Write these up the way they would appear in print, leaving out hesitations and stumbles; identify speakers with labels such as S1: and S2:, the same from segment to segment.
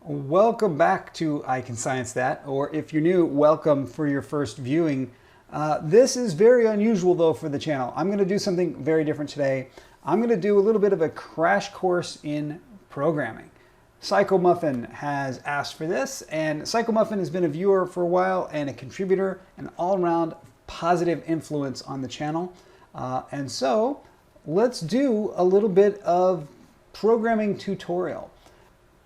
S1: Welcome back to I Can Science That, or if you're new, welcome for your first viewing. This is very unusual though for the channel. I'm going to do something very different today. I'm going to do a little bit of a crash course in programming. PsychoMuffin has asked for this, and PsychoMuffin has been a viewer for a while and a contributor, an all-around positive influence on the channel. And so let's do a little bit of programming tutorial.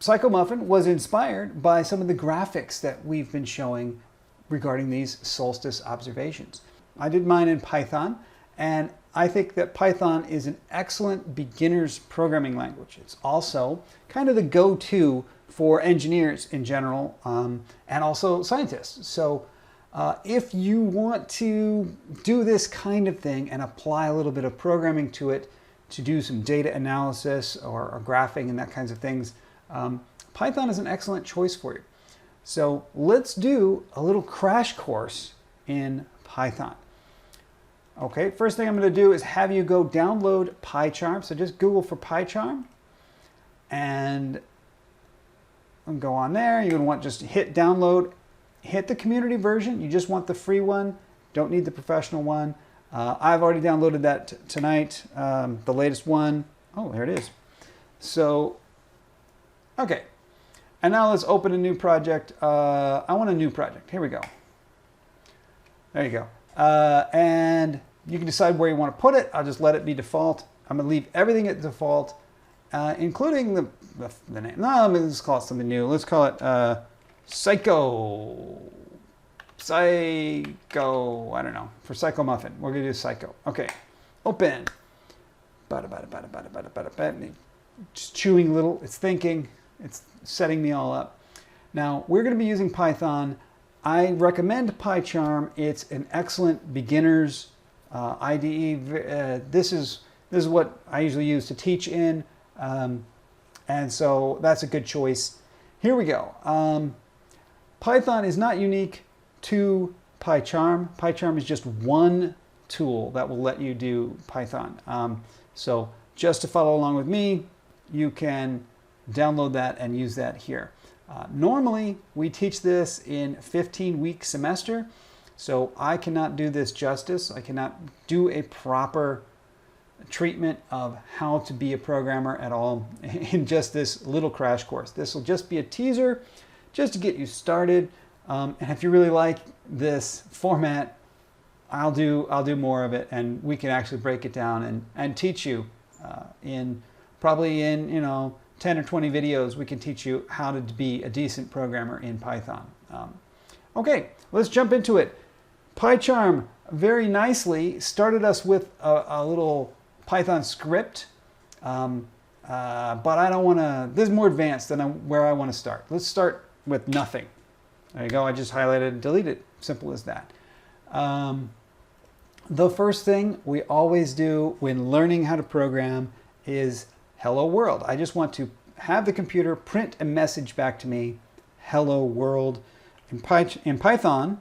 S1: PsychoMuffin was inspired by some of the graphics that we've been showing regarding these solstice observations. I did mine in Python, and I think that Python is an excellent beginner's programming language. It's also kind of the go-to for engineers in general, and also scientists. So if you want to do this kind of thing and apply a little bit of programming to it to do some data analysis or graphing and that kinds of things, Python is an excellent choice for you. So let's do a little crash course in Python. Okay, first thing I'm going to do is have you go download PyCharm. So just Google for PyCharm and go on there. You're going to want just hit download, hit the community version. You just want the free one, don't need the professional one. I've already downloaded that tonight, the latest one. Oh, there it is. So okay, and now let's open a new project. I want a new project. Here we go. There you go. And you can decide where you want to put it. I'll just let it be default. I'm going to leave everything at default, including the name. No, let's call it something new. Let's call it Psycho. I don't know. For PsychoMuffin, we're going to do Psycho. Okay, open. Just chewing a little. It's thinking. It's setting me all up. Now, we're going to be using Python. I recommend PyCharm. It's an excellent beginner's IDE. This is what I usually use to teach in, and so that's a good choice. Here we go. Python is not unique to PyCharm. PyCharm is just one tool that will let you do Python. So just to follow along with me, you can download that and use that here. Normally, we teach this in 15-week semester, so I cannot do this justice. I cannot do a proper treatment of how to be a programmer at all in just this little crash course. This will just be a teaser just to get you started. And if you really like this format, I'll do more of it, and we can actually break it down and teach you probably in 10 or 20 videos. We can teach you how to be a decent programmer in Python. Okay, let's jump into it. PyCharm very nicely started us with a little Python script, but I don't want to. This is more advanced than where I want to start. Let's start with nothing. There you go. I just highlighted and deleted. Simple as that. The first thing we always do when learning how to program is hello world. I just want to have the computer print a message back to me, hello world. In Python,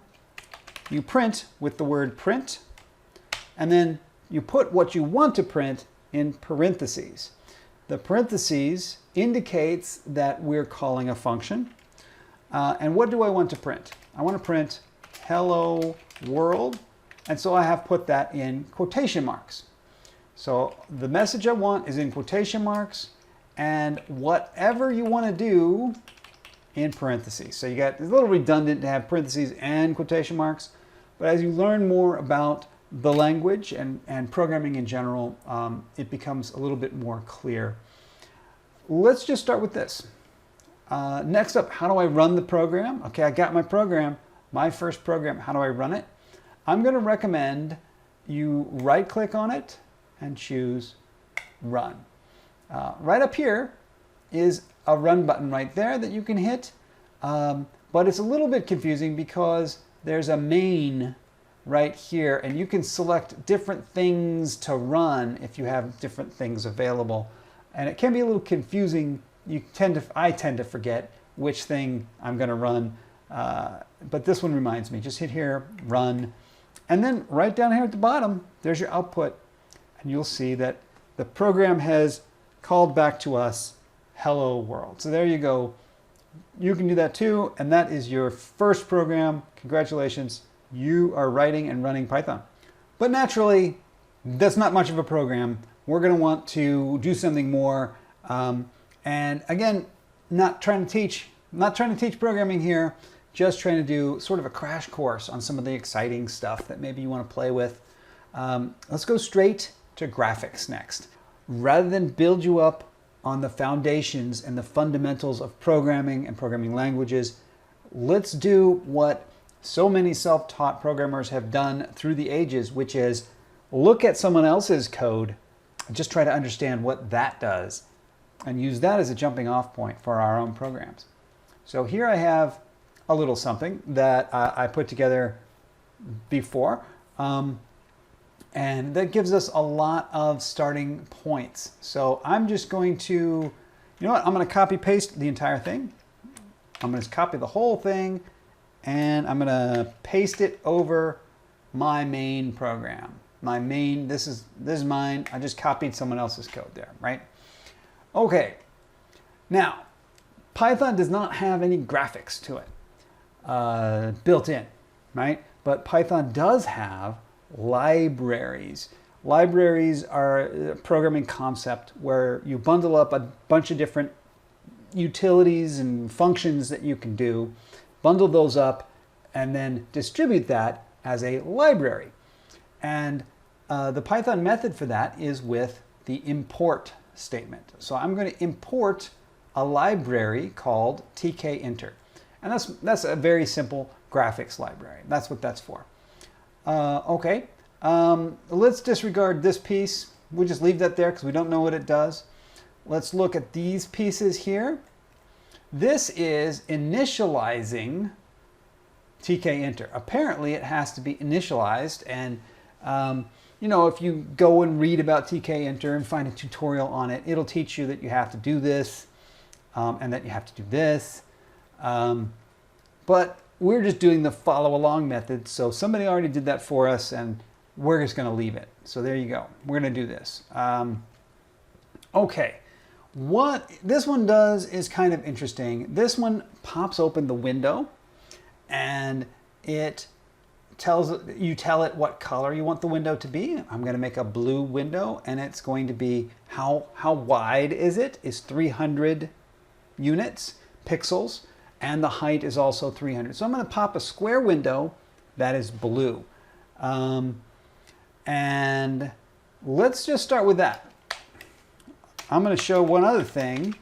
S1: you print with the word print, and then you put what you want to print in parentheses. The parentheses indicates that we're calling a function. And what do I want to print? I want to print hello world, and so I have put that in quotation marks. So the message I want is in quotation marks, and whatever you want to do in parentheses. So you got, it's a little redundant to have parentheses and quotation marks, but as you learn more about the language and programming in general, it becomes a little bit more clear. Let's just start with this. Next up, how do I run the program? Okay, I got my program, my first program. How do I run it? I'm going to recommend you right-click on it and choose Run. Right up here is a Run button right there that you can hit, but it's a little bit confusing because there's a main right here, and you can select different things to run if you have different things available, and it can be a little confusing. I tend to forget which thing I'm going to run, but this one reminds me. Just hit here, Run, and then right down here at the bottom, there's your output. And you'll see that the program has called back to us hello world. So there you go. you can do that too. And that is your first program. Congratulations. You are writing and running Python. But naturally, that's not much of a program. We're going to want to do something more. And again, not trying to teach programming here, just trying to do sort of a crash course on some of the exciting stuff that maybe you want to play with. Let's go straight to graphics next. Rather than build you up on the foundations and the fundamentals of programming and programming languages, let's do what so many self-taught programmers have done through the ages, which is look at someone else's code and just try to understand what that does and use that as a jumping off point for our own programs. So here I have a little something that I put together before, and that gives us a lot of starting points. So I'm just going to, you know what, I'm going to copy paste the entire thing. I'm going to copy the whole thing, and I'm going to paste it over my main program. My main, this is mine. I just copied someone else's code there, right? Okay. Now, Python does not have any graphics to it built in, right? But Python does have libraries. Libraries are a programming concept where you bundle up a bunch of different utilities and functions that you can do, bundle those up, and then distribute that as a library. And the Python method for that is with the import statement. So I'm going to import a library called tkinter. And that's a very simple graphics library. That's what that's for. Okay, let's disregard this piece. We'll just leave that there because we don't know what it does. Let's look at these pieces here. This is initializing tkinter. Apparently it has to be initialized, and you know, if you go and read about tkinter and find a tutorial on it, it'll teach you that you have to do this and that you have to do this. But we're just doing the follow along method. So somebody already did that for us, and we're just going to leave it. So there you go. We're going to do this. Okay. What this one does is kind of interesting. This one pops open the window, and it you tell it what color you want the window to be. I'm going to make a blue window, and it's going to be how wide is it? Is 300 units, pixels, and the height is also 300. So I'm going to pop a square window that is blue. And let's just start with that. I'm going to show one other thing.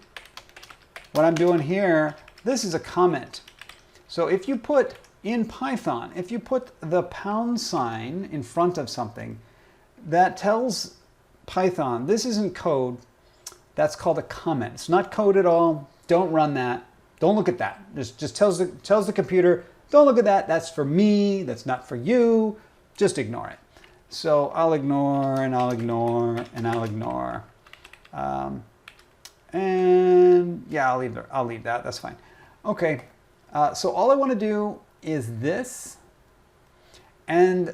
S1: What I'm doing here, this is a comment. So if you put in Python, if you put the pound sign in front of something, that tells Python, this isn't code, that's called a comment. It's not code at all. Don't run that. Don't look at that. Just tells the computer, don't look at that. That's for me. That's not for you. Just ignore it. So I'll ignore, and I'll ignore, and I'll ignore. And yeah, I'll leave that. That's fine. Okay. So all I want to do is this. And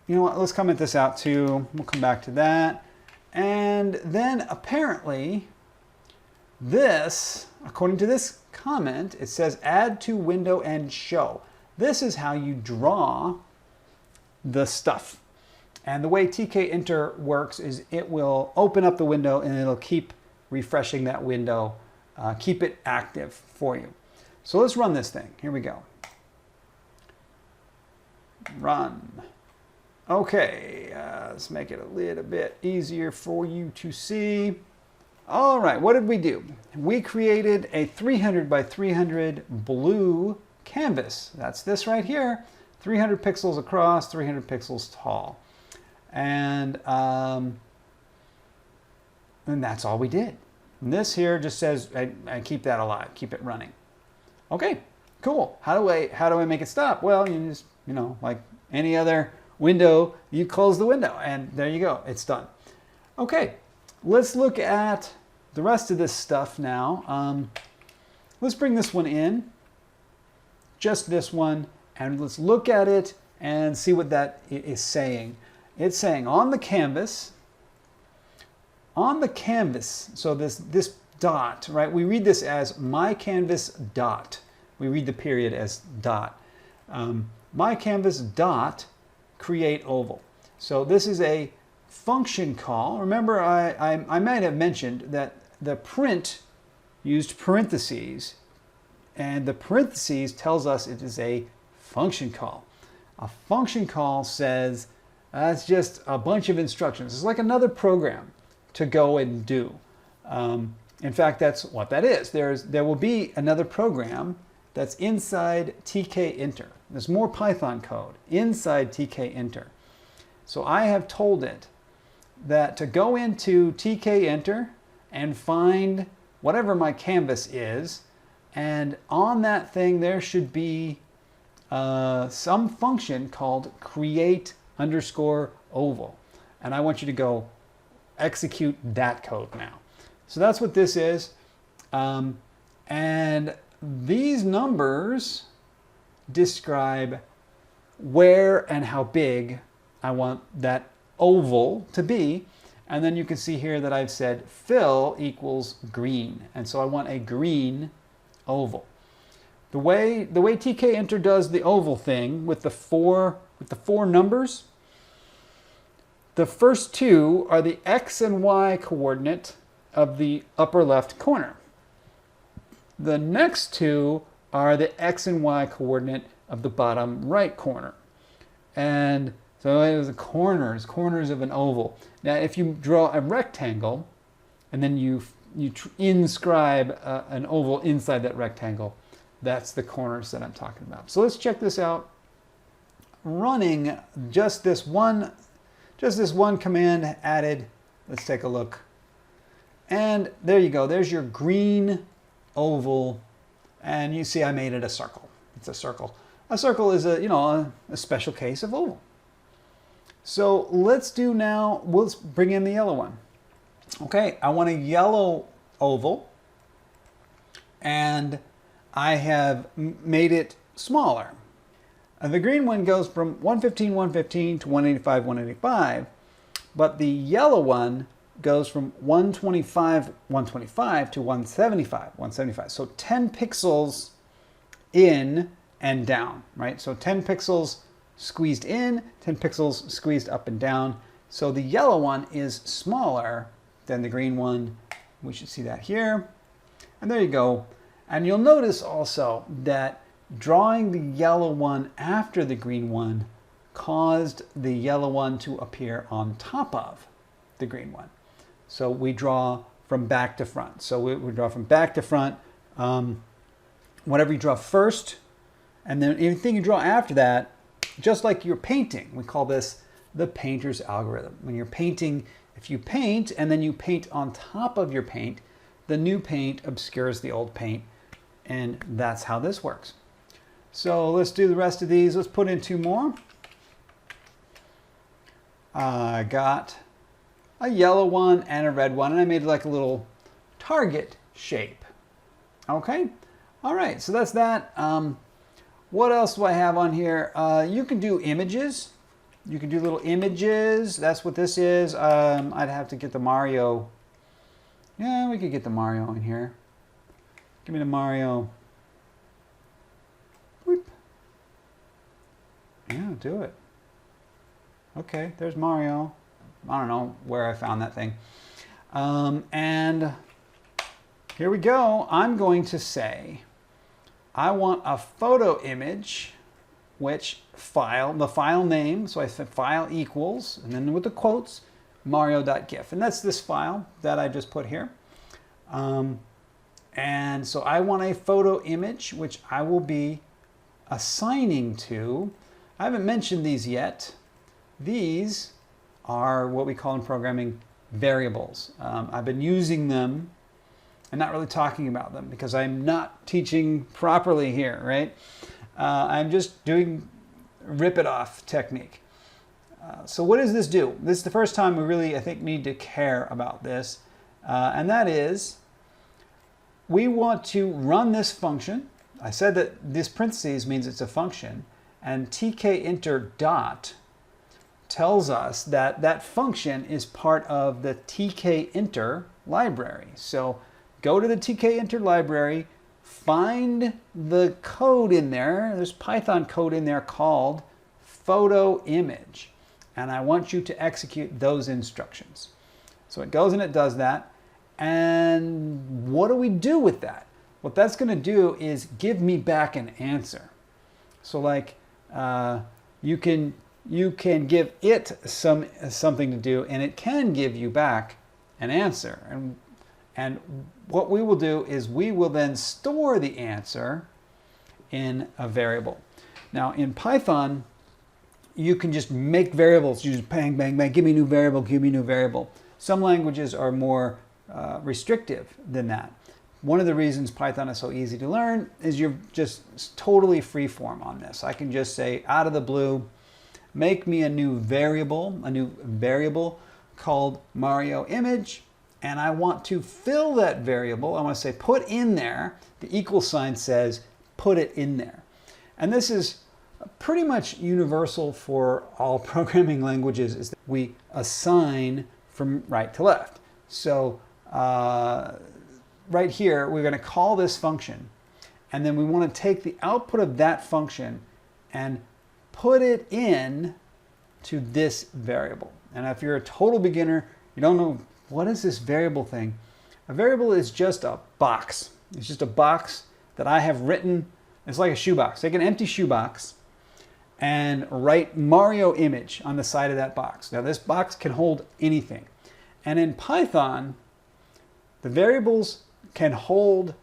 S1: you know what? Let's comment this out too. We'll come back to that. And then apparently this, according to this comment, it says add to window and show. This is how you draw the stuff. And the way tkinter works is it will open up the window and it'll keep refreshing that window, keep it active for you. So let's run this thing. Here we go. Run. Okay, let's make it a little bit easier for you to see. All right, what did we do? We created a 300 by 300 blue canvas. That's this right here, 300 pixels across, 300 pixels tall. And that's all we did. And this here just says, I keep that alive, keep it running. Okay, cool. How do I make it stop? Well, you just, you know, like any other window, you close the window and there you go, it's done. Okay, let's look at the rest of this stuff now. Let's bring this one in, just this one, and let's look at it and see what that is saying. It's saying on the canvas, so this dot, right? We read this as my canvas dot. We read the period as dot. My canvas dot create oval. So this is a function call. Remember, I might have mentioned that the print used parentheses, and the parentheses tells us it is a function call. A function call says it's just a bunch of instructions. It's like another program to go and do. In fact, that's what that is. There will be another program that's inside tkinter. There's more Python code inside tkinter. So I have told it that to go into tkinter and find whatever my canvas is, and on that thing there should be some function called create underscore oval. And I want you to go execute that code now. So that's what this is. And these numbers describe where and how big I want that oval to be. And then you can see here that I've said fill equals green. And so I want a green oval. The way tkinter does the oval thing with the four numbers, the first two are the x and y coordinate of the upper left corner. The next two are the x and y coordinate of the bottom right corner. And so it was the corners of an oval. Now, if you draw a rectangle and then you inscribe an oval inside that rectangle, that's the corners that I'm talking about. So let's check this out. Running just this one command added. Let's take a look. And there you go. There's your green oval. And you see I made it a circle. It's a circle. A circle is a special case of oval. So let's bring in the yellow one. Okay, I want a yellow oval, and I have made it smaller. The green one goes from 115, 115 to 185, 185, but the yellow one goes from 125, 125 to 175, 175. So 10 pixels in and down, right? So 10 pixels squeezed in, 10 pixels squeezed up and down. So the yellow one is smaller than the green one. We should see that here. And there you go. And you'll notice also that drawing the yellow one after the green one caused the yellow one to appear on top of the green one. So we draw from back to front. So we draw from back to front. Whatever you draw first, and then anything you draw after that, just like you're painting. We call this the painter's algorithm. When you're painting, if you paint and then you paint on top of your paint, the new paint obscures the old paint, and that's how this works. So let's do the rest of these. Let's put in two more. I got a yellow one and a red one, and I made like a little target shape. Okay, all right, so that's that. What else do I have on here? You can do images. You can do little images. That's what this is. I'd have to get the Mario. Yeah, we could get the Mario in here. Give me the Mario. Whoop. Yeah, do it. Okay, there's Mario. I don't know where I found that thing. And here we go. I'm going to say, I want a photo image, which the file name, so I said file equals, and then with the quotes, mario.gif. And that's this file that I just put here. And so I want a photo image, which I will be assigning to. I haven't mentioned these yet. These are what we call in programming variables. I've been using them and not really talking about them because I'm not teaching properly here, right? I'm just doing rip it off technique. So what does this do? This is the first time we really, I think, need to care about this. And that is, we want to run this function. I said that this parentheses means it's a function, and tkinter dot tells us that that function is part of the tkinter library. So go to the TK interlibrary, find the code in there. There's Python code in there called photo image. And I want you to execute those instructions. So it goes and it does that. And what do we do with that? What that's going to do is give me back an answer. So like you can give it something to do, and it can give you back an answer. And what we will do is we will then store the answer in a variable. Now in Python, you can just make variables. You just bang, bang, bang, give me a new variable, give me a new variable. Some languages are more restrictive than that. One of the reasons Python is so easy to learn is you're just totally free form on this. I can just say out of the blue, make me a new variable called Mario image, and I want to fill that variable. I want to say put in there. The equal sign says put it in there. And this is pretty much universal for all programming languages, is that we assign from right to left. So right here, we're going to call this function, and then we want to take the output of that function and put it in to this variable. And if you're a total beginner, you don't know what is this variable thing. A variable is just a box. It's just a box that I have written. It's like a shoebox. Take an empty shoebox and write Mario image on the side of that box. Now this box can hold anything. And in Python, the variables can hold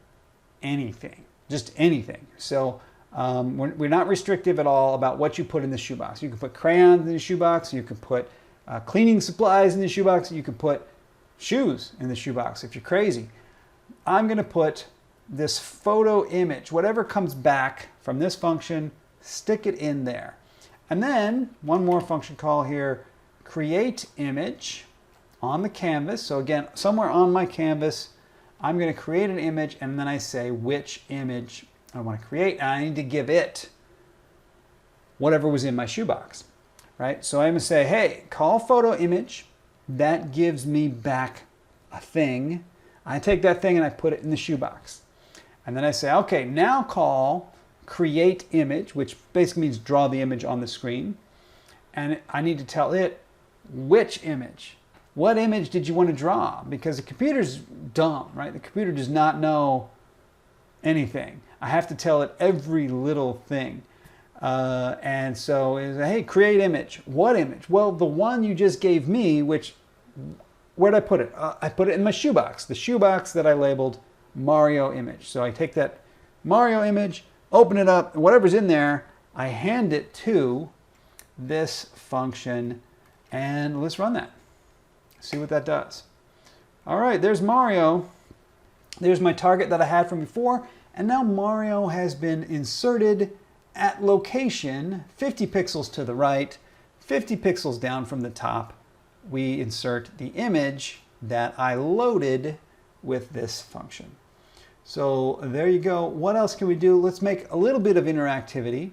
S1: anything, just anything. So we're not restrictive at all about what you put in the shoebox. You can put crayons in the shoebox. You can put cleaning supplies in the shoebox. You can put shoes in the shoebox if you're crazy. I'm going to put this photo image, whatever comes back from this function, stick it in there. And then one more function call here, create image on the canvas. So again, somewhere on my canvas, I'm going to create an image, and then I say which image I want to create, and I need to give it whatever was in my shoebox, right? So I'm going to say, hey, call photo image. That gives me back a thing. I take that thing and I put it in the shoebox. And then I say, okay, now call create image, which basically means draw the image on the screen. And I need to tell it which image. What image did you want to draw? Because the computer's dumb, right? The computer does not know anything. I have to tell it every little thing. And so, hey, create image. What image? Well, the one you just gave me, which, where'd I put it? I put it in my shoebox, the shoebox that I labeled Mario image. So I take that Mario image, open it up, and whatever's in there, I hand it to this function, and let's run that. See what that does. All right, there's Mario. There's my target that I had from before, and now Mario has been inserted at location 50 pixels to the right, 50 pixels down from the top. We insert the image that I loaded with this function. So there you go. What else can we do? Let's make a little bit of interactivity.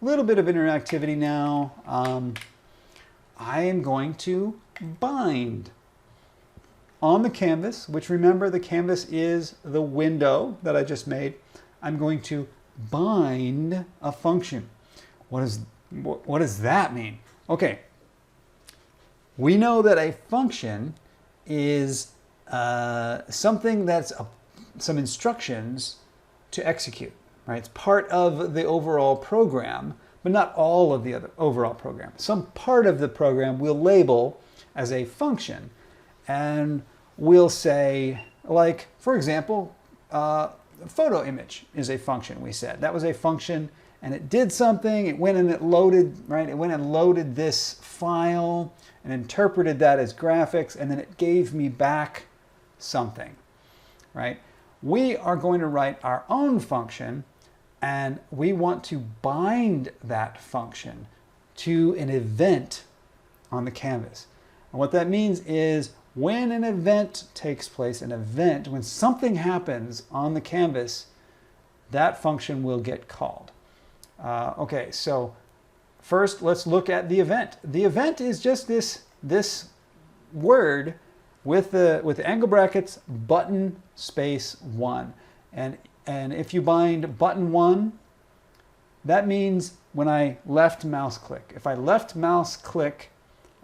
S1: A little bit of interactivity now. I am going to bind on the canvas, which, remember, the canvas is the window that I just made. I'm going to bind a function. What does that mean? Okay, we know that a function is something that's some instructions to execute, right? It's part of the overall program, but not all of the other overall program. Some part of the program we'll label as a function, and we'll say, like, for example, photo image is a function. We said that was a function, and it did something. It went and it loaded, right? It went and loaded this file and interpreted that as graphics, and then it gave me back something, right? We are going to write our own function, and we want to bind that function to an event on the canvas. And what that means is when an event takes place, when something happens on the canvas, that function will get called. Okay, so first let's look at the event. The event is just this word with the angle brackets, button space 1. And if you bind button 1, that means when I left mouse click. If I left mouse click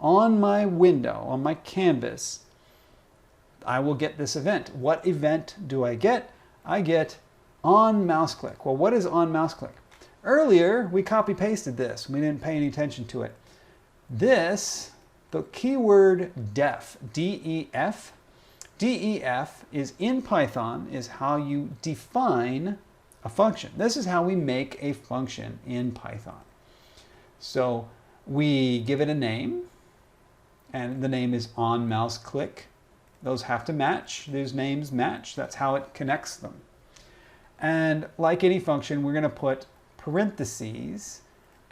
S1: on my window, on my canvas, I will get this event. What event do I get? I get on mouse click. Well, what is on mouse click? Earlier, we copy pasted this. We didn't pay any attention to it. This, the keyword def, D-E-F, DEF is in Python, is how you define a function. This is how we make a function in Python. So we give it a name, and the name is on mouse click. Those have to match. Those names match. That's how it connects them. And like any function, we're going to put parentheses,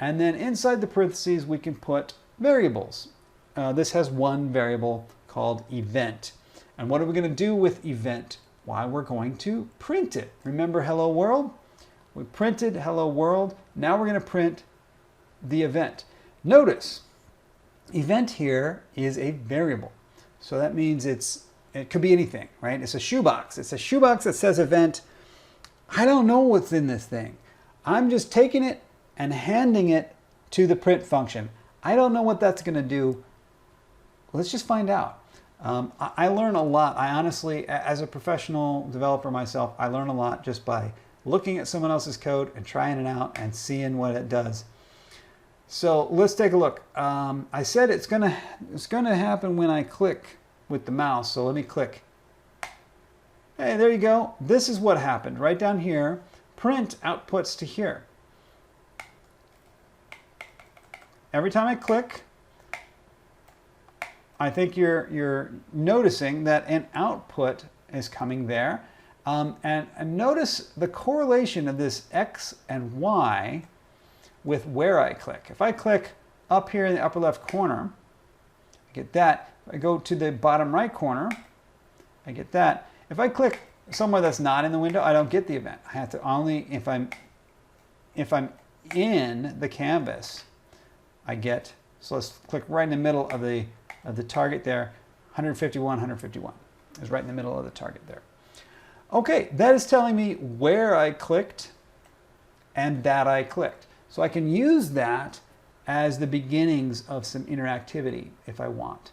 S1: and then inside the parentheses we can put variables. This has one variable called event. And what are we going to do with event? Why, we're going to print it. Remember hello world? We printed hello world. Now we're going to print the event. Notice, event here is a variable. So that means it could be anything, right? It's a shoebox. It's a shoebox that says event. I don't know what's in this thing. I'm just taking it and handing it to the print function. I don't know what that's going to do. Let's just find out. I learn a lot. I honestly, as a professional developer myself, I learn a lot just by looking at someone else's code and trying it out and seeing what it does. So let's take a look. I said it's gonna happen when I click with the mouse. So let me click. Hey, there you go. This is what happened right down here. Print outputs to here. Every time I click, I think you're noticing that an output is coming there. And notice the correlation of this X and Y with where I click. If I click up here in the upper left corner, I get that. If I go to the bottom right corner, I get that. If I click somewhere that's not in the window, I don't get the event. I have to only, if I'm in the canvas, I get, so let's click right in the middle of the target there. 151, 151 is right in the middle of the target there. Okay, that is telling me where I clicked and that I clicked. So I can use that as the beginnings of some interactivity if I want.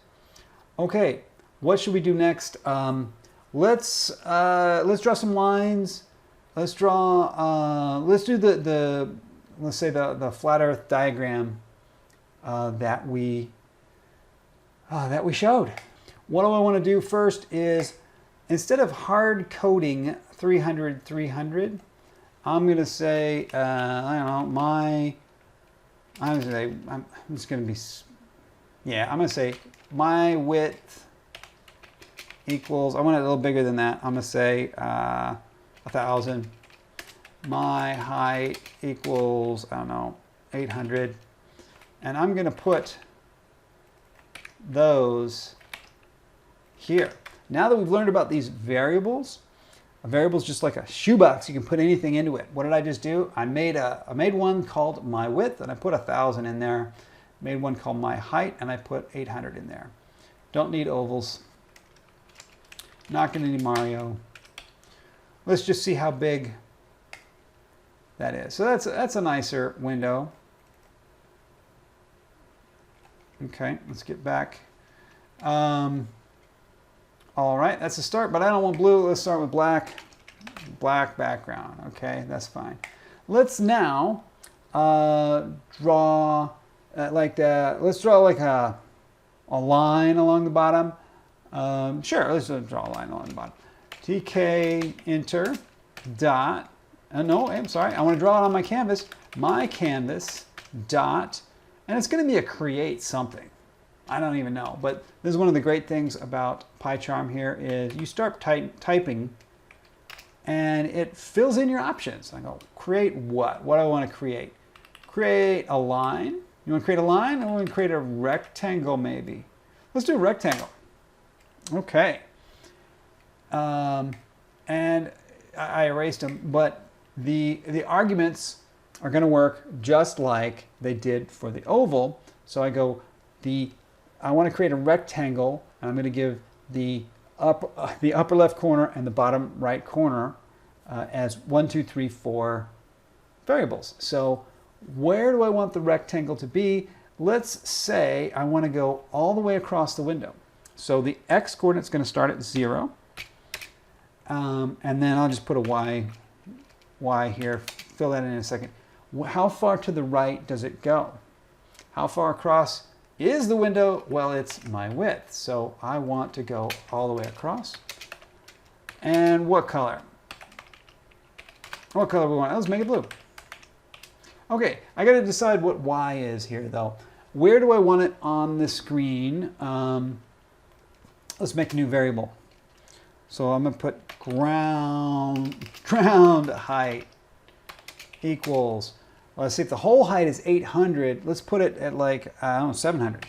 S1: Okay, what should we do next? Let's draw some lines. Let's draw. Let's do let's say the flat Earth diagram that we showed. What do I want to do first is, instead of hard coding 300, 300, I'm going to say, I don't know, I'm just going to be, yeah, I'm going to say my width equals, I want it a little bigger than that. I'm going to say 1,000. My height equals, I don't know, 800. And I'm going to put those here. Now that we've learned about these variables, a variable is just like a shoebox. You can put anything into it. What did I just do? I made one called my width, and I put 1,000 in there. Made one called my height, and I put 800 in there. Don't need ovals. Not going to need Mario. Let's just see how big that is. So that's a nicer window. Okay, let's get back. All right, that's a start, but I don't want blue. Let's start with black. Black background. Okay, that's fine. Let's now draw like that. Let's draw like a line along the bottom. Sure, let's draw a line along the bottom. TK enter dot. No, I'm sorry. I want to draw it on my canvas. My canvas dot, and it's going to be a create something. I don't even know, but this is one of the great things about PyCharm here is you start typing and it fills in your options. I go, create what? What do I want to create? Create a line. You want to create a line? I want to create a rectangle maybe. Let's do a rectangle. Okay. And I erased them, but the arguments are going to work just like they did for the oval. So I go, I want to create a rectangle, and I'm going to give the upper left corner and the bottom right corner as 1, 2, 3, 4 variables. So where do I want the rectangle to be? Let's say I want to go all the way across the window. So the x coordinate is going to start at 0. And then I'll just put a y here, fill that in a second. How far to the right does it go? How far across is the window? Well, it's my width. So I want to go all the way across. And what color? What color we want? Let's make it blue. Okay, I got to decide what y is here though. Where do I want it on the screen? Let's make a new variable. So I'm going to put ground height equals, well, let's see if the whole height is 800. Let's put it at like, I don't know, 700.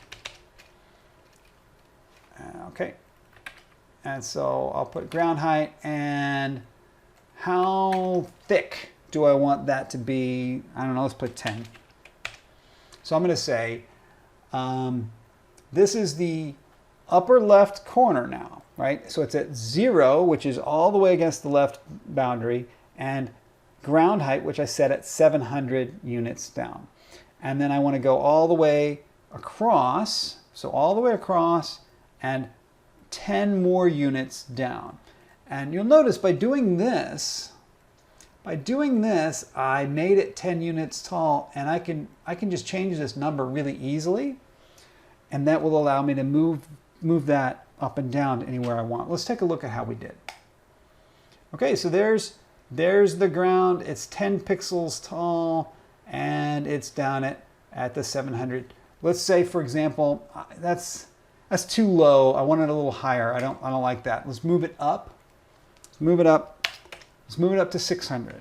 S1: Okay. And so I'll put ground height, and how thick do I want that to be? I don't know, let's put 10. So I'm going to say, this is the upper left corner now, right? So it's at 0, which is all the way against the left boundary, and ground height, which I set at 700 units down. And then I want to go all the way across, so all the way across, and 10 more units down. And you'll notice by doing this, I made it 10 units tall, and I can just change this number really easily, and that will allow me to move that up and down anywhere I want. Let's take a look at how we did. Okay, so there's the ground. It's 10 pixels tall, and it's down at the 700. Let's say, for example, that's too low. I want it a little higher. I don't like that. Let's move it up. Let's move it up. Let's move it up to 600.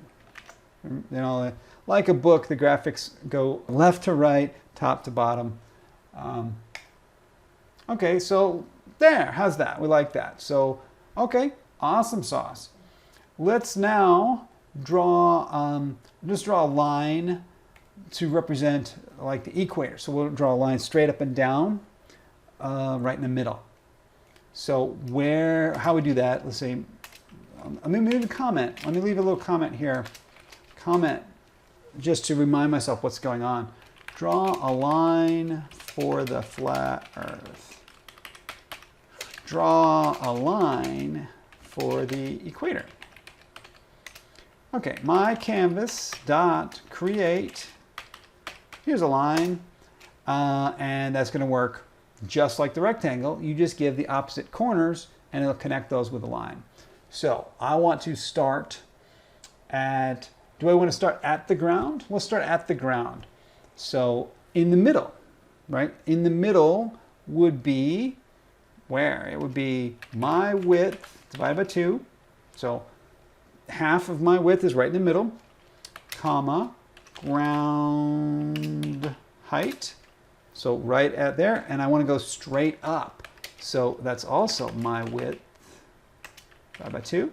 S1: You know, like a book, the graphics go left to right, top to bottom. Okay, so there, how's that? We like that. So, okay, awesome sauce. Let's now draw, just draw a line to represent like the equator. So we'll draw a line straight up and down, right in the middle. So how we do that, let's say, let me leave a comment. Let me leave a little comment here. Comment, just to remind myself what's going on. Draw a line for the flat Earth. Draw a line for the equator. Okay, my canvas dot create. Here's a line, and that's going to work just like the rectangle. You just give the opposite corners, and it'll connect those with a line. So I want to start at, do I want to start at the ground? We'll start at the ground. So in the middle, right? In the middle would be where? It would be my width divided by 2. So half of my width is right in the middle, comma, ground height. So right at there, and I want to go straight up. So that's also my width divided by 2.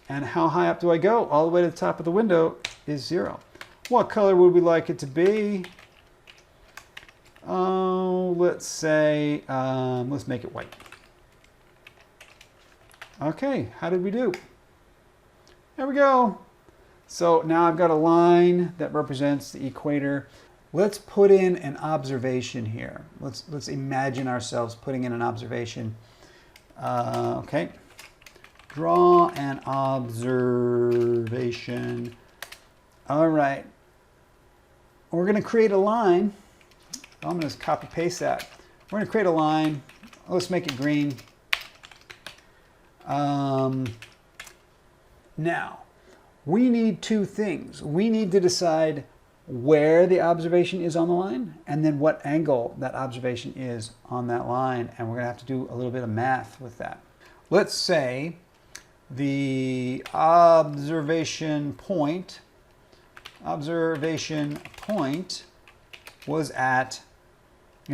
S1: And how high up do I go? All the way to the top of the window is 0. What color would we like it to be? Oh, let's say, let's make it white. Okay, how did we do? There we go. So now I've got a line that represents the equator. Let's put in an observation here. Let's imagine ourselves putting in an observation. Okay. Draw an observation. All right. We're going to create a line. I'm going to copy paste that. We're going to create a line. Let's make it green. Now, we need two things. We need to decide where the observation is on the line, and then what angle that observation is on that line. And we're going to have to do a little bit of math with that. Let's say the observation point was at,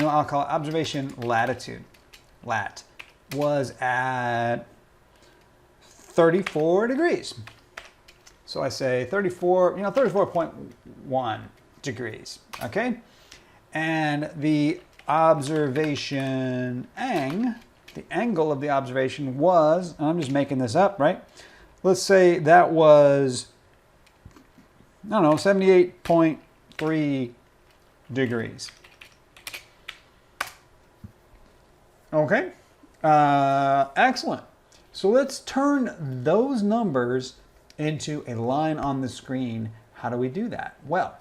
S1: I'll call it observation latitude. Lat was at 34 degrees. So I say 34.1 degrees, okay? And the observation ang the angle of the observation was, and I'm just making this up, right? Let's say that was, I don't know, 78.3 degrees. Okay, excellent. So let's turn those numbers into a line on the screen. How do we do that? Well,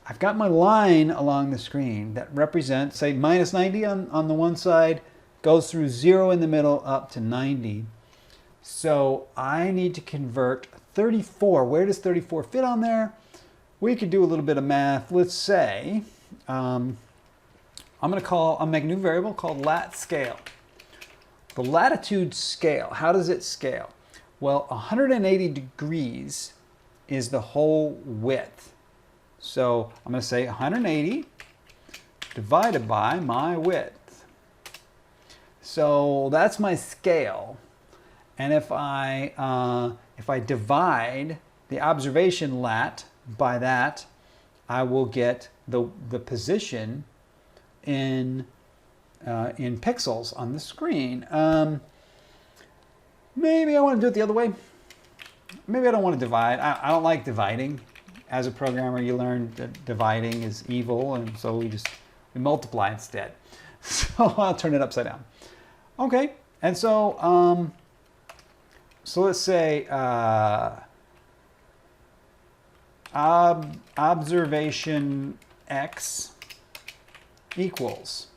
S1: I've got my line along the screen that represents, say, minus 90 on the one side, goes through 0 in the middle up to 90. So I need to convert 34. Where does 34 fit on there? We could do a little bit of math. Let's say, I'm make a new variable called lat scale. The latitude scale, how does it scale? Well, 180 degrees is the whole width. So I'm going to say 180 divided by my width. So that's my scale. And if I divide the observation lat by that, I will get the position in pixels on the screen. Maybe I want to do it the other way. Maybe I don't want to divide. I don't like dividing. As a programmer, you learn that dividing is evil, and so we multiply instead. So I'll turn it upside down. Okay, and so so let's say observation x equals.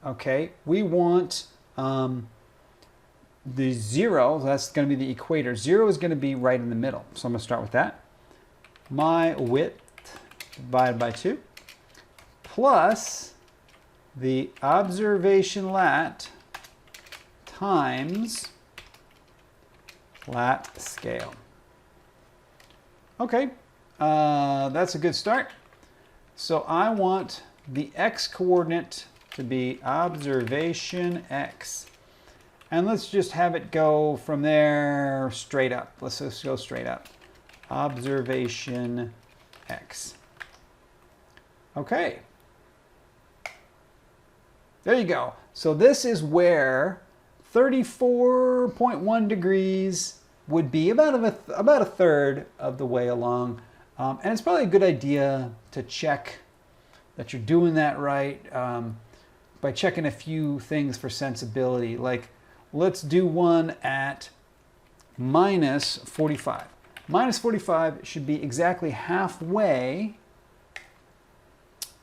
S1: Okay, we want the 0, that's going to be the equator. 0 is going to be right in the middle. So I'm going to start with that. My width divided by 2 plus the observation lat times lat scale. Okay, that's a good start. So I want the x coordinate to be observation x. And let's just have it go from there straight up. Let's just go straight up. Observation x. Okay. There you go. So this is where 34.1 degrees would be about a third of the way along. And it's probably a good idea to check that you're doing that right by checking a few things for sensibility. Like, let's do one at minus 45. Minus 45 should be exactly halfway.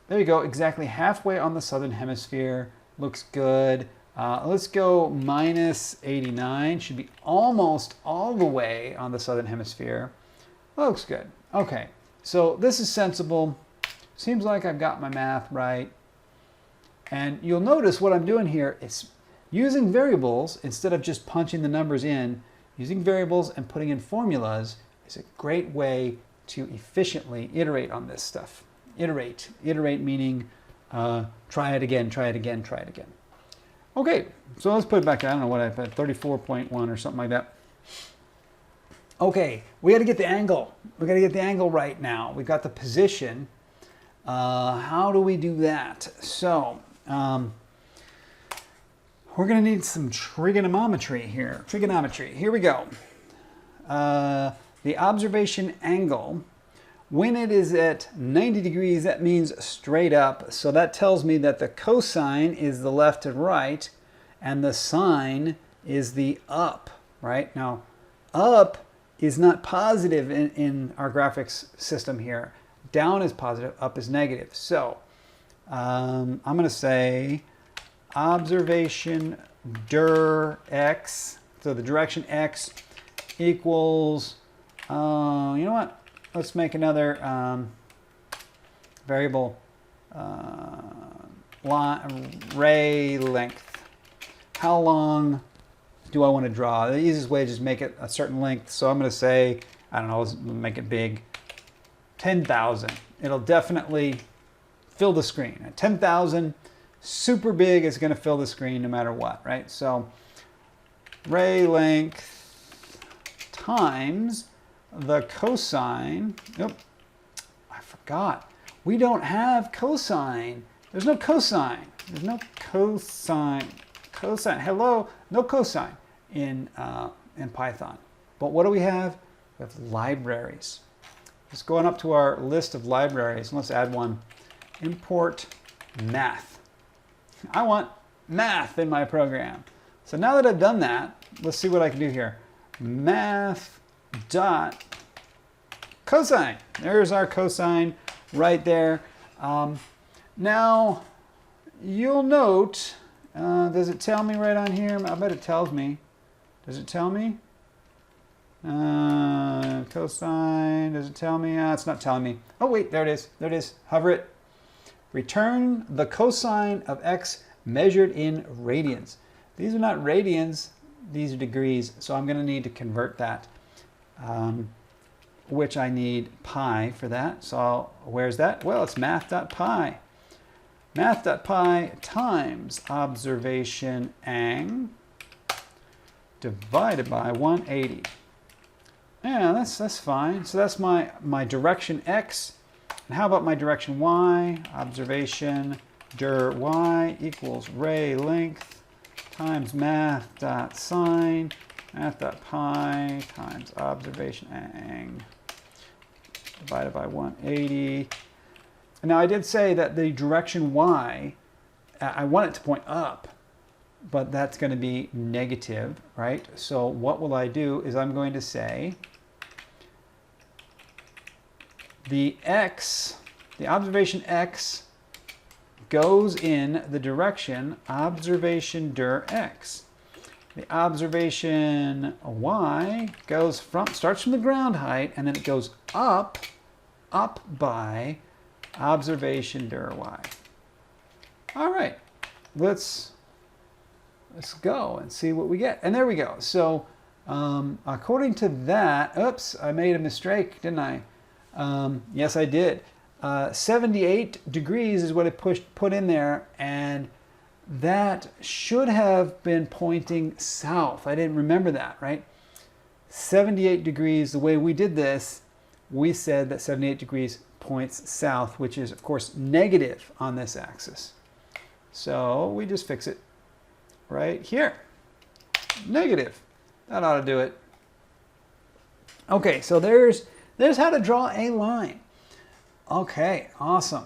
S1: There you go, exactly halfway on the southern hemisphere. Looks good. Let's go minus 89. Should be almost all the way on the southern hemisphere. Looks good. Okay, so this is sensible. Seems like I've got my math right. And you'll notice what I'm doing here is using variables instead of just punching the numbers in. Using variables and putting in formulas is a great way to efficiently iterate on this stuff. Iterate meaning try it again, try it again, try it again. Okay, so let's put it back to, I don't know what I put, 34.1 or something like that. Okay, we got to get the angle. We got to get the angle right now. We've got the position. How do we do that? So we're going to need some trigonometry here. Trigonometry. Here we go. The observation angle, when it is at 90 degrees, that means straight up. So that tells me that the cosine is the left and right, and the sine is the up, right? Now, up is not positive in our graphics system here. Down is positive, up is negative. So I'm going to say observation dir x, so the direction x equals, you know what? Let's make another variable, ray length. How long do I want to draw? The easiest way is just make it a certain length. So I'm going to say, I don't know, let's make it big, 10,000. It'll definitely fill the screen. At 10,000, super big, is going to fill the screen no matter what, right? So ray length times the cosine. Nope, I forgot. We don't have cosine. There's no cosine. There's no cosine. Cosine. Hello. No cosine in Python. But what do we have? We have libraries. Just going up to our list of libraries. Let's add one. Import math. I want math in my program. So now that I've done that, let's see what I can do here. Math dot cosine. There's our cosine right there. Now, you'll note, does it tell me right on here? I bet it tells me. Does it tell me? Cosine, does it tell me? It's not telling me. Oh, wait, there it is. There it is. Hover it. Return the cosine of x measured in radians. These are not radians, these are degrees, so I'm going to need to convert that, which I need pi for that. So where's that? Well, it's math.pi. Math.pi times observation ang divided by 180. Yeah, that's fine. So that's my direction x. And how about my direction y? Observation dir y equals ray length times math.sine, math.pi times observation ang divided by 180. And now I did say that the direction y, I want it to point up, but that's going to be negative, right? So what will I do is I'm going to say the x, the observation x goes in the direction observation dir x. The observation y goes starts from the ground height, and then it goes up by observation dir y. All right, let's go and see what we get. And there we go. So according to that, oops, I made a mistake, didn't I? Yes, I did. 78 degrees is what I put in there, and that should have been pointing south. I didn't remember that, right? 78 degrees, the way we did this, we said that 78 degrees points south, which is, of course, negative on this axis. So we just fix it right here. Negative. That ought to do it. Okay, so there's how to draw a line. Okay, awesome.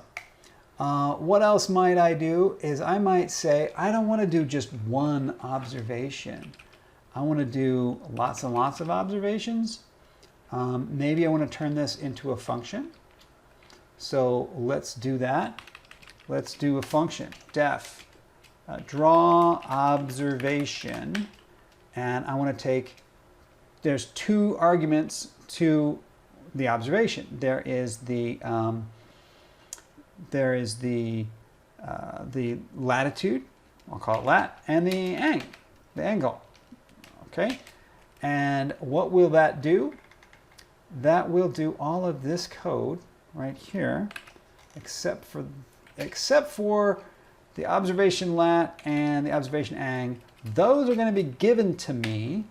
S1: What else might I do is I might say, I don't want to do just one observation. I want to do lots and lots of observations. Maybe I want to turn this into a function. So let's do that. Let's do a function, def, draw observation. And I want to take, there's two arguments to the observation. There is the latitude, I'll call it lat, and the angle. Okay, and what will that do? That will do all of this code right here, except for the observation lat and the observation ang. Those are going to be given to me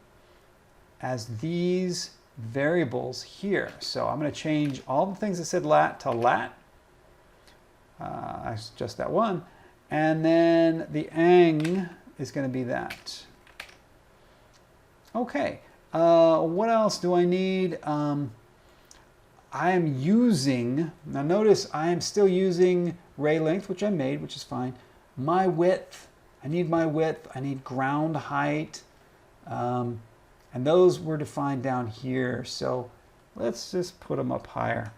S1: as these variables here. So I'm going to change all the things that said lat to lat. Just that one. And then the ang is going to be that. Okay. What else do I need? I am using, now notice I am still using ray length, which I made, which is fine. My width, I need my width. I need ground height. And those were defined down here. So let's just put them up higher.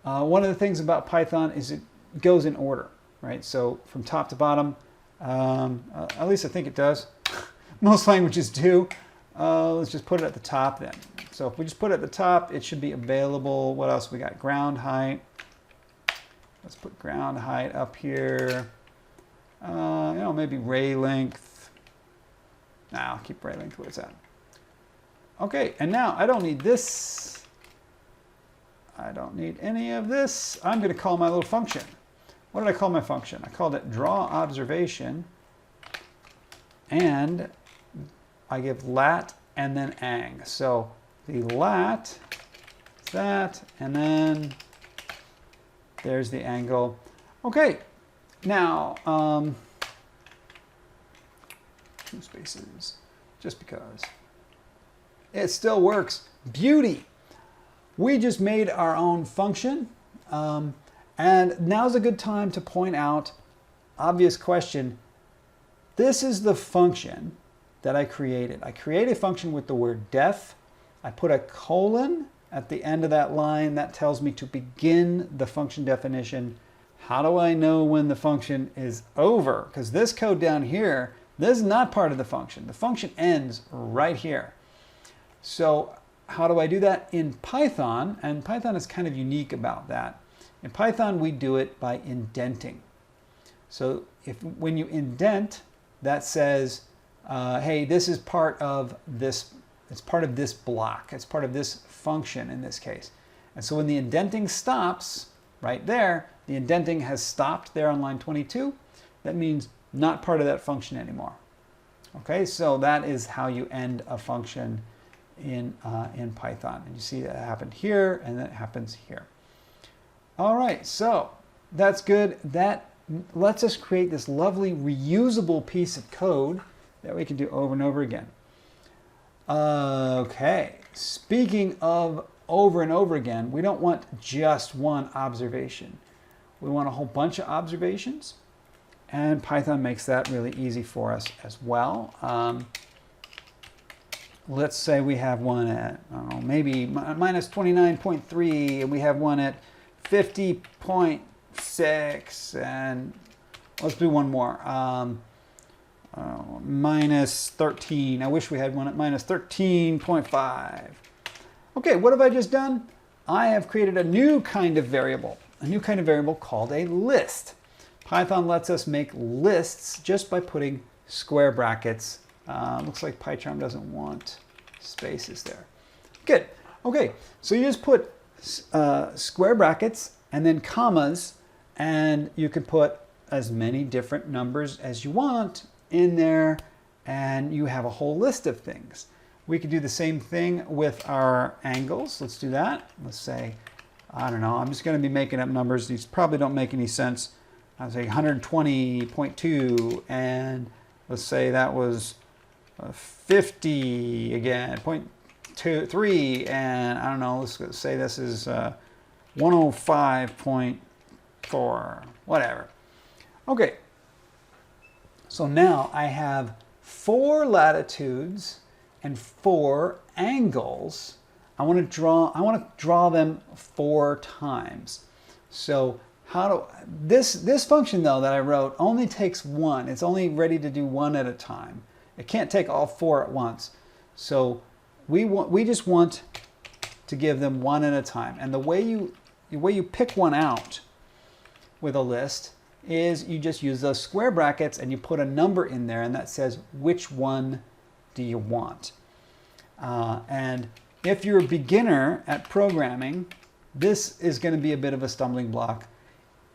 S1: One of the things about Python is it goes in order, right? So from top to bottom, at least I think it does. Most languages do. Let's just put it at the top then. So if we just put it at the top, it should be available. What else we got? Ground height. Let's put ground height up here. Maybe ray length. Nah, I'll keep ray length where it's at. Okay, and now I don't need this. I don't need any of this. I'm going to call my little function. What did I call my function? I called it draw observation, and I give lat and then ang. So the lat is that, and then there's the angle. Okay, now 2 spaces, just because. It still works. Beauty. We just made our own function. And now's a good time to point out, obvious question, this is the function that I created. I created a function with the word def. I put a colon at the end of that line. That tells me to begin the function definition. How do I know when the function is over? Because this code down here, this is not part of the function. The function ends right here. So how do I do that? In Python, and Python is kind of unique about that. In Python, we do it by indenting. So when you indent, that says, hey, this is part of this, it's part of this block. It's part of this function in this case. And so when the indenting stops right there, the indenting has stopped there on line 22. That means not part of that function anymore. Okay, so that is how you end a function in Python. And you see that happened here and that happens here. All right, so that's good. That lets us create this lovely reusable piece of code that we can do over and over again. Okay, speaking of over and over again, we don't want just one observation. We want a whole bunch of observations, and Python makes that really easy for us as well. Let's say we have one at, I don't know, maybe minus 29.3, and we have one at 50.6, and let's do one more. Minus 13. I wish we had one at minus 13.5. Okay, what have I just done? I have created a new kind of variable called a list. Python lets us make lists just by putting square brackets. Looks like PyCharm doesn't want spaces there. Good. Okay, so you just put square brackets and then commas, and you can put as many different numbers as you want in there, and you have a whole list of things. We could do the same thing with our angles. Let's do that. Let's say, I don't know, I'm just going to be making up numbers. These probably don't make any sense. I'll say 120.2, and let's say that was 50 again, 0.23, and I don't know, let's say this is 105.4, whatever. Okay, so now I have 4 latitudes and 4 angles. I want to draw them 4 times. So this function though that I wrote only takes 1. It's only ready to do 1 at a time. It can't take all 4 at once. So we just want to give them 1 at a time. And the way you pick one out with a list is you just use those square brackets and you put a number in there, and that says which one do you want. And if you're a beginner at programming, this is going to be a bit of a stumbling block.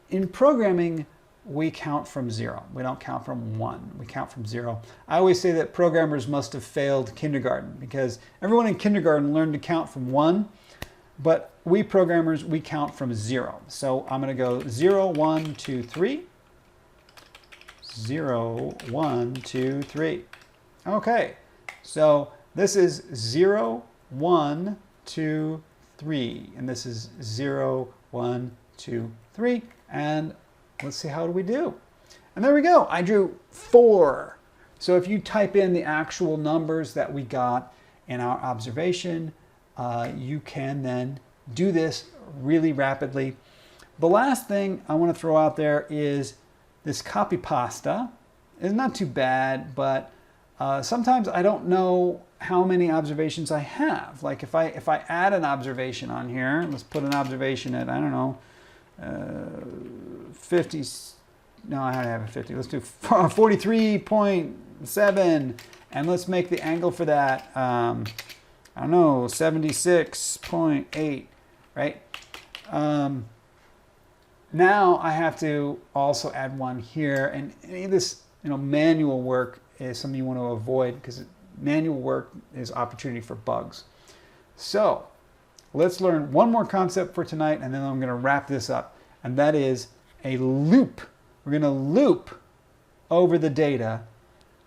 S1: In programming, we count from 0. We don't count from 1. We count from 0. I always say that programmers must have failed kindergarten, because everyone in kindergarten learned to count from 1, but we programmers, we count from 0. So I'm going to go 0, 1, 2, 3. 0, 1, 2, 3. Okay, so this is 0, 1, 2, 3. And this is 0, 1, 2, 3. And let's see, how do we do? And there we go. I drew 4. So if you type in the actual numbers that we got in our observation, you can then do this really rapidly. The last thing I want to throw out there is this copy pasta. It's not too bad, but sometimes I don't know how many observations I have. Like if I add an observation on here, let's put an observation at, I don't know, 50, no, I have a 50. Let's do 43.7, and let's make the angle for that, I don't know, 76.8, right? Now I have to also add one here, and any of this, manual work is something you want to avoid, because manual work is opportunity for bugs. So let's learn one more concept for tonight, and then I'm going to wrap this up, and that is a loop. We're going to loop over the data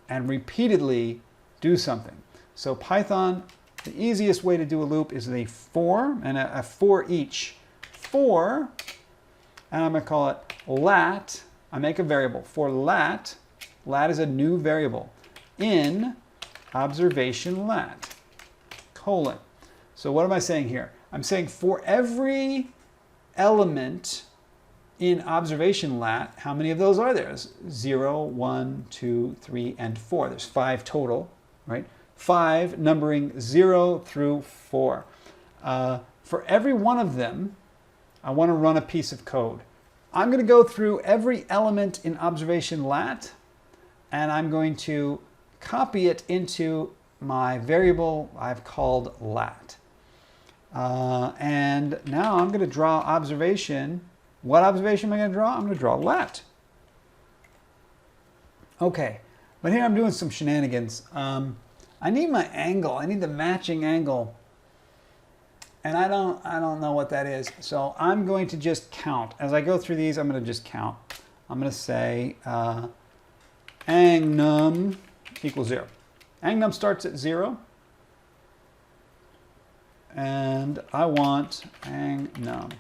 S1: and repeatedly do something. So Python, the easiest way to do a loop is a for and a for each. For, and I'm going to call it lat. I make a variable. For lat, lat is a new variable, in observation lat, colon. So what am I saying here? I'm saying for every element in observation lat, how many of those are there? There's 0, 1, 2, 3, and 4. There's 5 total, right? 5 numbering 0 through 4. For every one of them, I want to run a piece of code. I'm going to go through every element in observation lat, and I'm going to copy it into my variable I've called lat. And now I'm going to draw observation. What observation am I going to draw? I'm going to draw lat. Okay, but here I'm doing some shenanigans. I need my angle. I need the matching angle. And I don't know what that is. So I'm going to just count. As I go through these, I'm going to just count. I'm going to say ang_num equals 0. Ang_num starts at 0. And I want ang_num.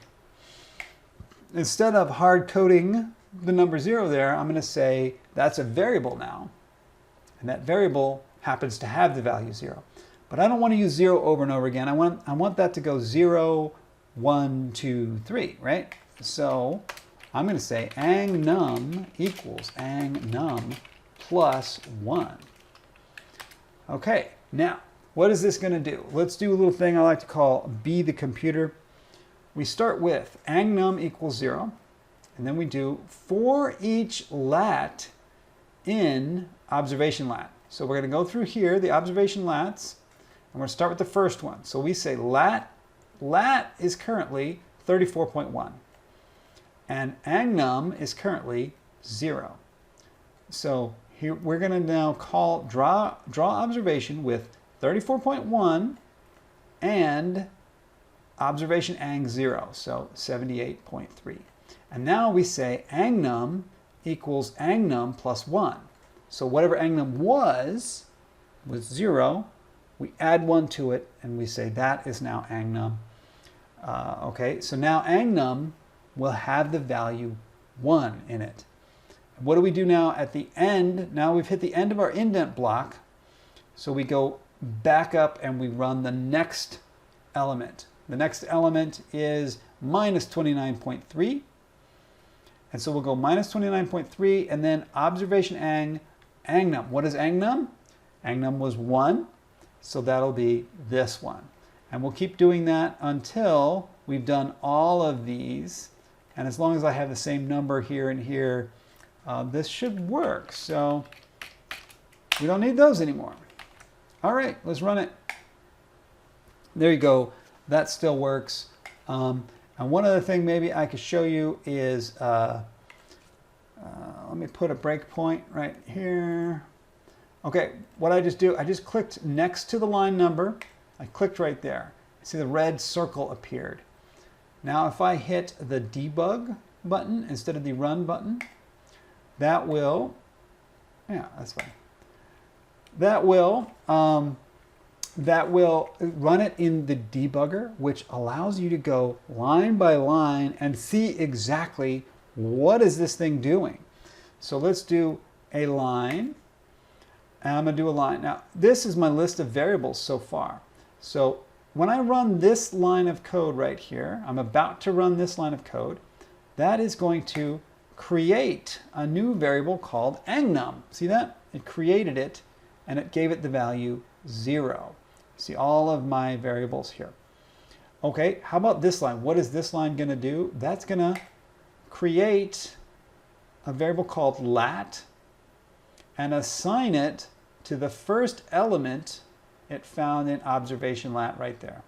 S1: Instead of hard coding the number 0 there, I'm going to say that's a variable now. And that variable happens to have the value 0. But I don't want to use 0 over and over again. I want that to go 0, 1, 2, 3, right? So I'm going to say ang_num equals ang_num plus 1. Okay, now what is this going to do? Let's do a little thing I like to call be the computer. We start with ang_num equals 0, and then we do for each lat in observation lat. So we're going to go through here, the observation lats, and we're going to start with the first one. So we say lat is currently 34.1, and ang_num is currently 0. So here we're going to now draw observation with 34.1 and observation ang_0, so 78.3. And now we say ang_num equals ang_num plus 1. So whatever ang_num was 0, we add 1 to it, and we say that is now ang_num. Okay, so now ang_num will have the value 1 in it. What do we do now at the end? Now we've hit the end of our indent block, so we go back up and we run the next element. The next element is minus 29.3. And so we'll go minus 29.3 and then observation ang_num. What is ang_num? Ang_num was 1, so that'll be this one. And we'll keep doing that until we've done all of these. And as long as I have the same number here and here, this should work. So we don't need those anymore. All right, let's run it. There you go. That still works. And one other thing maybe I could show you is, let me put a breakpoint right here. Okay, what I just do, I just clicked next to the line number. I clicked right there. See the red circle appeared. Now if I hit the debug button instead of the run button, that will, yeah, that's fine. That will run it in the debugger, which allows you to go line by line and see exactly what is this thing doing. So let's do a line, and I'm going to do a line. Now, this is my list of variables so far. So when I run this line of code right here, I'm about to run this line of code, that is going to create a new variable called ang_num. See that? It created it, and it gave it the value 0. See all of my variables here. Okay, how about this line? What is this line going to do? That's going to create a variable called lat and assign it to the first element it found in observation lat right there.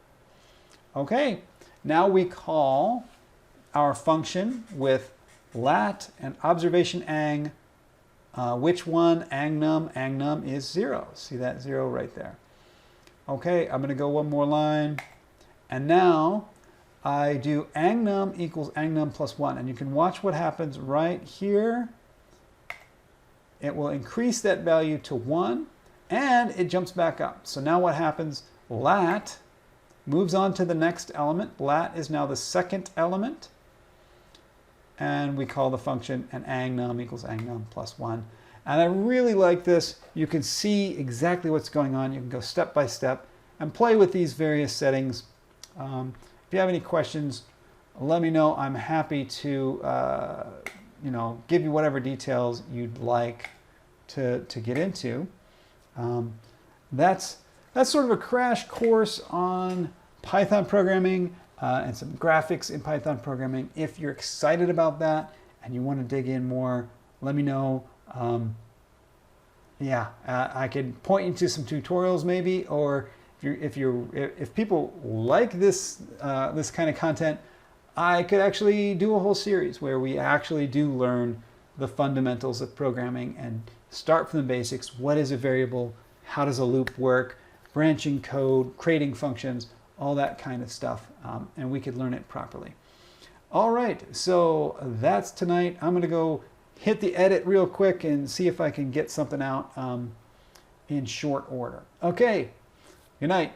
S1: Okay, now we call our function with lat and observation ang. Which one? ang_num. ang_num is 0. See that 0 right there. Okay, I'm going to go one more line. And now I do ang_num equals ang_num plus 1. And you can watch what happens right here. it will increase that value to 1, and it jumps back up. So now what happens? Lat moves on to the next element. Lat is now the second element. And we call the function an angnum equals angnum plus 1. And I really like this. You can see exactly what's going on. You can go step by step and play with these various settings. If you have any questions, let me know. I'm happy to give you whatever details you'd like to get into. That's sort of a crash course on Python programming and some graphics in Python programming. If you're excited about that and you want to dig in more, let me know. I could point you to some tutorials maybe, or if people like this this kind of content, I could actually do a whole series where we actually do learn the fundamentals of programming and start from the basics. What is a variable? How does a loop work? Branching code, creating functions, all that kind of stuff, and we could learn it properly. All right, so that's tonight. I'm going to go hit the edit real quick and see if I can get something out in short order. Okay, good night.